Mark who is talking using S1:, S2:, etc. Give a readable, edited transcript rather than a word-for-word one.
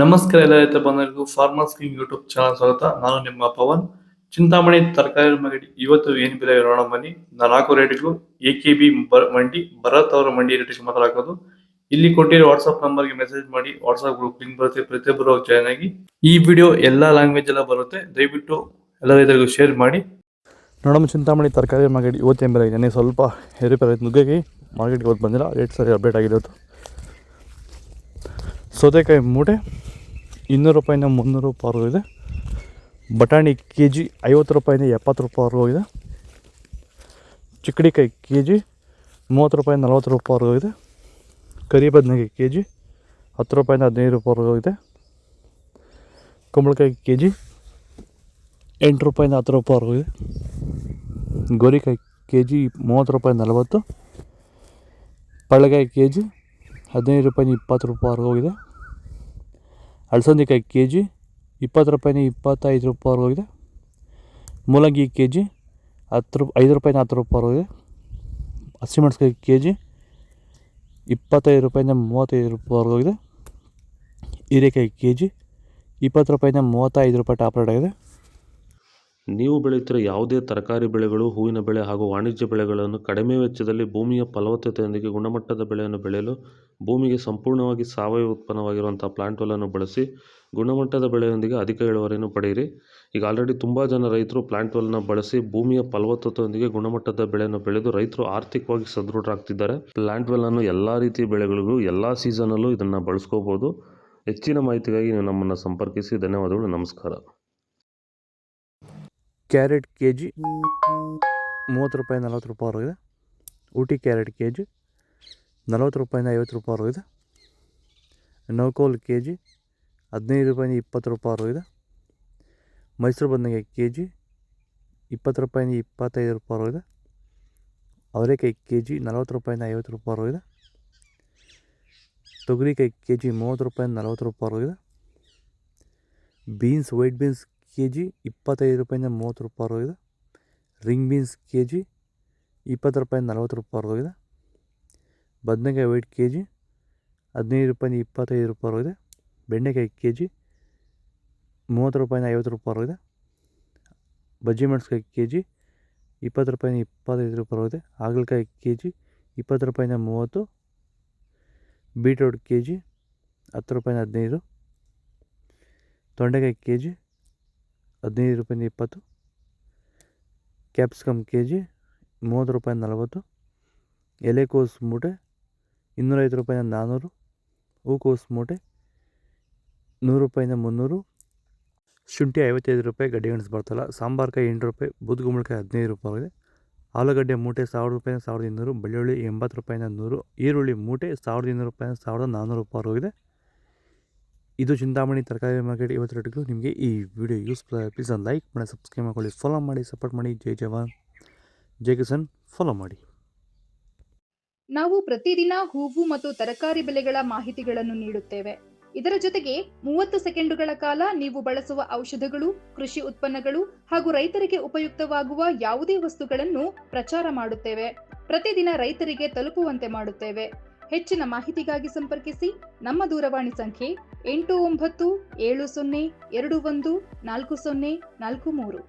S1: ನಮಸ್ಕಾರ ಎಲ್ಲ ರೈತ ಬಂಧುಗಳಿಗೂ ಫಾರ್ಮರ್ಸ್ ಕಿಂಗ್ ಯೂಟ್ಯೂಬ್ ಚಾನಲ್ ಸ್ವಾಗತ. ನಾನು ನಿಮ್ಮ ಪವನ್. ಚಿಂತಾಮಣಿ ತರಕಾರಿ ಮಂಡಿ ಇವತ್ತು ಏನ್ ಬೆಲೆ ನೋಡೋಣ ಬನ್ನಿ. ನಾಲ್ಕು ರೇಟ್ಗಳು ಎಕೆಬಿ ಮಂಡಿ, ಭರತ್ ಅವರ ಮಂಡಿ ರೇಟ್ ಮಾತಾಡೋದು. ಇಲ್ಲಿ ಕೊಟ್ಟಿರೋ ವಾಟ್ಸ್ಆಪ್ ನಂಬರ್ಗೆ ಮೆಸೇಜ್ ಮಾಡಿ. ವಾಟ್ಸ್ಆಪ್ ಗ್ರೂಪ್ ಲಿಂಕ್ ಬರುತ್ತೆ, ಪ್ರತಿಯೊಬ್ಬರು ಜಾಯ್ನ್ ಆಗಿ. ಈ ವಿಡಿಯೋ ಎಲ್ಲಾ ಲ್ಯಾಂಗ್ವೇಜ್ ಎಲ್ಲ ಬರುತ್ತೆ, ದಯವಿಟ್ಟು ಎಲ್ಲ ರೈತರಿಗೂ ಶೇರ್ ಮಾಡಿ. ನೋಡಮ್ಮ ಚಿಂತಾಮಣಿ ತರಕಾರಿ ಮಾರ್ಕೆಟ್ ಇವತ್ತೇನು ಬೆಲೆ ಇದೆ. ಸ್ವಲ್ಪ ಏರುಪೇರು ನುಗ್ಗೆಗೆ ಮಾರ್ಕೆಟ್ಗೆ ಇವತ್ತು ಬಂದಿಲ್ಲ, ರೇಟ್ ಸರಿ ಅಪ್ಡೇಟ್ ಆಗಿದೆ. ಸೌತೆಕಾಯಿ ಮೂಟೆ 200 ರೂಪಾಯಿಂದ 300 ರೂಪಾಯಿವರೆಗೂ ಇದೆ. ಬಟಾಣಿ ಕೆ ಜಿ 50 ರೂಪಾಯಿಂದ 70 ರೂಪಾಯಿವರೆಗೂ ಇದೆ. ಚಿಕ್ಕಡಿಕಾಯಿ ಕೆ ಜಿ 30 ರೂಪಾಯಿಂದ 40 ರೂಪಾಯಿವರೆಗೂ ಇದೆ. ಕರಿ ಬದನೆಕಾಯಿ ಕೆ ಜಿ 10 ರೂಪಾಯಿಂದ 15 ರೂಪಾಯಿವರೆಗೂ ಇದೆ. ಕುಂಬಳಕಾಯಿ ಕೆ ಜಿ 8 ರೂಪಾಯಿಂದ 10 ರೂಪಾಯಿವರೆಗೂ ಇದೆ. ಗೋರಿಕಾಯಿ ಕೆ ಜಿ 30 ರೂಪಾಯಿಂದ 40. ಪಳ್ಳೆಕಾಯಿ ಕೆ ಜಿ 15 ರೂಪಾಯಿಂದ 20 ರೂಪಾಯಿವರೆಗೂ ಇದೆ. ಅಲಸಂದಿಕಾಯಿ ಕೆ ಜಿ 20 ರೂಪಾಯಿಂದ 25 ರೂಪಾಯಿವರೆಗೂ ಇದೆ. ಮೂಲಂಗಿ ಕೆ ಜಿ 5 ರೂಪಾಯಿಂದ 10 ರೂಪಾಯಿವರೆಗೂ ಇದೆ. ಹಸಿಮೆಣಸಿನಕಾಯಿ ಕೆ ಜಿ 25 ರೂಪಾಯಿಂದ 35 ರೂಪಾಯಿವರೆಗೂ ಇದೆ. ಹೀರೆಕಾಯಿ ಕೆ ಜಿ 20 ರೂಪಾಯಿಂದ 35 ರೂಪಾಯಿ ಟಾಪ್ ರೇಟ್ ಆಗಿದೆ.
S2: ನೀವು ಬೆಳೆಯುತ್ತಿರುವ ಯಾವುದೇ ತರಕಾರಿ ಬೆಳೆಗಳು, ಹೂವಿನ ಬೆಳೆ ಹಾಗೂ ವಾಣಿಜ್ಯ ಬೆಳೆಗಳನ್ನು ಕಡಿಮೆ ವೆಚ್ಚದಲ್ಲಿ ಭೂಮಿಯ ಫಲವತ್ತತೆಯೊಂದಿಗೆ ಗುಣಮಟ್ಟದ ಬೆಳೆಯನ್ನು ಬೆಳೆಯಲು ಭೂಮಿಗೆ ಸಂಪೂರ್ಣವಾಗಿ ಸಾವಯವ ಉತ್ಪನ್ನವಾಗಿರುವಂಥ ಪ್ಲಾಂಟ್ ವೆಲ್ಲನ್ನು ಬಳಸಿ ಗುಣಮಟ್ಟದ ಬೆಳೆಯೊಂದಿಗೆ ಅಧಿಕ ಇಳುವರಿಯನ್ನು ಪಡೆಯಿರಿ. ಈಗ ಆಲ್ರೆಡಿ ತುಂಬ ಜನ ರೈತರು ಪ್ಲಾಂಟ್ ವೆಲ್ನ ಬಳಸಿ ಭೂಮಿಯ ಫಲವತ್ತತೆಯೊಂದಿಗೆ ಗುಣಮಟ್ಟದ ಬೆಳೆಯನ್ನು ಬೆಳೆದು ರೈತರು ಆರ್ಥಿಕವಾಗಿ ಸದೃಢರಾಗ್ತಿದ್ದಾರೆ. ಪ್ಲಾಂಟ್ ವೆಲ್ಲನ್ನು ಎಲ್ಲ ರೀತಿಯ ಬೆಳೆಗಳಿಗೂ ಎಲ್ಲ ಸೀಸನಲ್ಲೂ ಇದನ್ನು ಬಳಸ್ಕೋಬೋದು. ಹೆಚ್ಚಿನ ಮಾಹಿತಿಗಾಗಿ ನೀವು ನಮ್ಮನ್ನು ಸಂಪರ್ಕಿಸಿ. ಧನ್ಯವಾದಗಳು, ನಮಸ್ಕಾರ.
S1: ಕ್ಯಾರೆಟ್ ಕೆ ಜಿ 30 ರೂಪಾಯಿ 40 ರೂಪಾಯಿವರೆಗೂ ಇದೆ. ಊಟಿ ಕ್ಯಾರೆಟ್ ಕೆ ಜಿ 40 ರೂಪಾಯಿಂದ 50 ರೂಪಾಯಿವರೆಗೂ ಇದೆ. ನೌಕೋಲ್ ಕೆ ಜಿ 15 ರೂಪಾಯಿಂದ 20 ರೂಪಾಯಿವರೆಗೂ ಇದೆ. ಮೈಸೂರು ಬದನೆಕಾಯಿ ಕೆ ಜಿ 20 ರೂಪಾಯಿಂದ 25 ರೂಪಾಯಿವರೆಗೂ ಇದೆ. ಅವರೆಕಾಯಿ ಕೆ ಜಿ 40 ರೂಪಾಯಿಂದ 50 ರೂಪಾಯಿವರೆಗೂ ಇದೆ. ತೊಗರಿಕಾಯಿ ಕೆ ಜಿ 30 ರೂಪಾಯಿಂದ 40 ರೂಪಾಯಿವರೆಗೂ ಇದೆ. Beans, white beans K G 25 ರೂಪಾಯಿಂದ 30 ರೂಪಾಯಿವರೆಗೂ ಇದೆ. ರಿಂಗ್ ಬೀನ್ಸ್ ಕೆ ಜಿ 20 ರೂಪಾಯಿಂದ 40 ರೂಪಾಯಿವರೆಗೂ ಇದೆ. ಬದನೆಕಾಯಿ ವೈಟ್ ಕೆ ಜಿ 15 ರೂಪಾಯಿಂದ 25 ರೂಪಾಯಿವರೆಗೂ ಇದೆ. ಬೆಂಡೆಕಾಯಿ ಕೆ ಜಿ 30 ರೂಪಾಯಿಂದ 50 ರೂಪಾಯಿವರೆಗೂ ಇದೆ. ಬಜ್ಜಿ ಮೆಣಸಿನಕಾಯಿ ಕೆ ಜಿ 20 ರೂಪಾಯಿಂದ 25 ರೂಪಾಯಿವರೆಗೂ ಇದೆ. ಹಾಗಲಕಾಯಿ ಕೆ ಜಿ 20 ರೂಪಾಯಿಂದ 30. ಬೀಟ್ರೋಟ್ ಕೆ ಜಿ 10 ರೂಪಾಯಿಂದ 15. ತೊಂಡೆಕಾಯಿ ಕೆ ಜಿ 15 ರೂಪಾಯಿಂದ 20. ಕ್ಯಾಪ್ಸಿಕಮ್ ಕೆ ಜಿ 30 ರೂಪಾಯಿಂದ 40. ಎಲೆಕೋಸು ಮೂಟೆ 250 ರೂಪಾಯಿಂದ 400. ಹೂಕೋಸು ಮೂಟೆ 100 ರೂಪಾಯಿಂದ 300. ಶುಂಠಿ 55 ರೂಪಾಯಿ, ಗಡ್ಡೆ ಗೆಣಸು ಬರ್ತಲ್ಲ. ಸಾಂಬಾರ್ಕಾಯಿ 8 ರೂಪಾಯಿ, ಬೂದುಗುಂಬಳಕಾಯಿ 15 ರೂಪಾಯಿ ಇದೆ. ಆಲೂಗಡ್ಡೆ ಮೂಟೆ 1000 ರೂಪಾಯಿಂದ 1200. ಬೆಳ್ಳುಳ್ಳಿ 80 ರೂಪಾಯಿಂದ 100. ಈರುಳ್ಳಿ ಮೂಟೆ 1200 ರೂಪಾಯಿಂದ 1400 ರೂಪಾಯಿವರೆಗಿದೆ. ಇದು ಚಿಂತಾಮಣಿ ತರಕಾರಿ ಮಾರ್ಕೆಟ್ ಇವತ್ತು ರೇಟ್ಗಳು. ನಿಮಗೆ ಈ ವಿಡಿಯೋ ಯೂಸ್ಫುಲ್ ಆಗಿ ಪ್ಲೀಸ್ ಒಂದು ಲೈಕ್ ಮಾಡಿ, ಸಬ್ಸ್ಕ್ರೈಬ್ ಮಾಡ್ಕೊಳ್ಳಿ, ಫಾಲೋ ಮಾಡಿ, ಸಪೋರ್ಟ್ ಮಾಡಿ. ಜೈ ಜವಾನ್ ಜೈ ಕಿಸಾನ್. ಫಾಲೋ ಮಾಡಿ.
S3: ನಾವು ಪ್ರತಿದಿನ ಹೂವು ಮತ್ತು ತರಕಾರಿ ಬೆಲೆಗಳ ಮಾಹಿತಿಗಳನ್ನು ನೀಡುತ್ತೇವೆ. ಇದರ ಜೊತೆಗೆ 30 ಸೆಕೆಂಡುಗಳ ಕಾಲ ನೀವು ಬಳಸುವ ಔಷಧಗಳು, ಕೃಷಿ ಉತ್ಪನ್ನಗಳು ಹಾಗೂ ರೈತರಿಗೆ ಉಪಯುಕ್ತವಾಗುವ ಯಾವುದೇ ವಸ್ತುಗಳನ್ನು ಪ್ರಚಾರ ಮಾಡುತ್ತೇವೆ. ಪ್ರತಿದಿನ ರೈತರಿಗೆ ತಲುಪುವಂತೆ ಮಾಡುತ್ತೇವೆ. ಹೆಚ್ಚಿನ ಮಾಹಿತಿಗಾಗಿ ಸಂಪರ್ಕಿಸಿ. ನಮ್ಮ ದೂರವಾಣಿ ಸಂಖ್ಯೆ 8970214043.